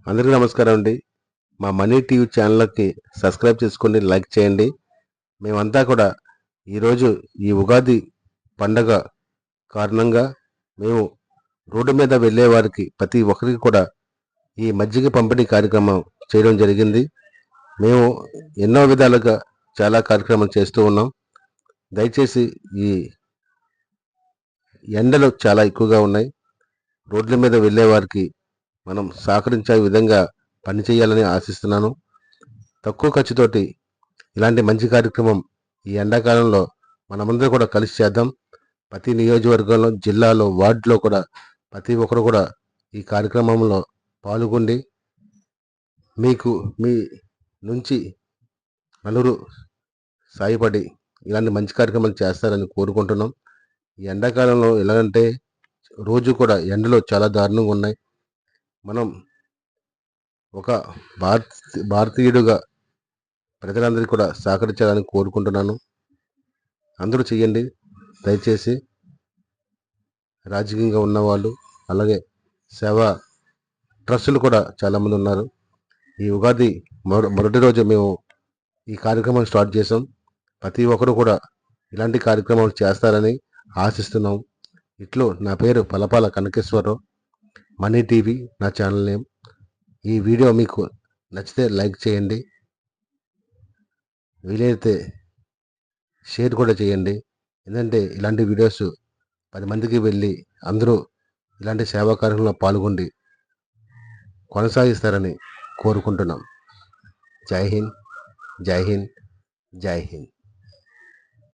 అందరికీ నమస్కారం అండి. మా మనీ టీవీ ఛానల్‌కి సబ్స్క్రైబ్ చేసుకోండి, లైక్ చేయండి. మేమంతా కూడా ఈరోజు ఈ ఉగాది పండగ కారణంగా మేము రోడ్డు మీద వెళ్ళే వారికి ప్రతి ఒక్కరికి కూడా ఈ మజ్జిగ పంపిణీ కార్యక్రమం చేయడం జరిగింది. మేము ఎన్నో విధాలుగా చాలా కార్యక్రమాలు చేస్తూ ఉన్నాం. దయచేసి ఈ ఎండలు చాలా ఎక్కువగా ఉన్నాయి. రోడ్ల మీద వెళ్ళే వారికి మనం సహకరించే విధంగా పని చేయాలని ఆశిస్తున్నాను. తక్కువ ఖర్చుతోటి ఇలాంటి మంచి కార్యక్రమం ఈ ఎండాకాలంలో మనమందరం కూడా కలిసి చేద్దాం. ప్రతి నియోజకవర్గంలో, జిల్లాలో, వార్డులో కూడా ప్రతి ఒక్కరు కూడా ఈ కార్యక్రమంలో పాల్గొండి మీకు మీ నుంచి నలుగురు సాయపడి ఇలాంటి మంచి కార్యక్రమాలు చేస్తారని కోరుకుంటున్నాం. ఈ ఎండాకాలంలో ఎలాగంటే రోజు కూడా ఎండలు చాలా దారుణంగా ఉన్నాయి. మనం ఒక భారతీయుడిగా ప్రజలందరికీ కూడా సహకరించాలని కోరుకుంటున్నాను. అందరూ చేయండి దయచేసి. రాజకీయంగా ఉన్నవాళ్ళు, అలాగే సేవా ట్రస్టులు కూడా చాలామంది ఉన్నారు. ఈ ఉగాది మొదటి రోజు మేము ఈ కార్యక్రమం స్టార్ట్ చేసాం. ప్రతి ఒక్కరు కూడా ఇలాంటి కార్యక్రమాలు చేస్తారని ఆశిస్తున్నాం. ఇట్లు నా పేరు పలపాల కనకేశ్వరరావు. మనీ టీవీ నా ఛానల్ నేమ్. ఈ వీడియో మీకు నచ్చితే లైక్ చేయండి, వీలైతే షేర్ కూడా చేయండి. ఎందుకంటే ఇలాంటి వీడియోస్ 10 మందికి వెళ్ళి అందరూ ఇలాంటి సేవా కార్యక్రమంలో పాల్గొండి కొనసాగిస్తారని కోరుకుంటున్నాం. జై హింద్, జై హింద్, జై హింద్.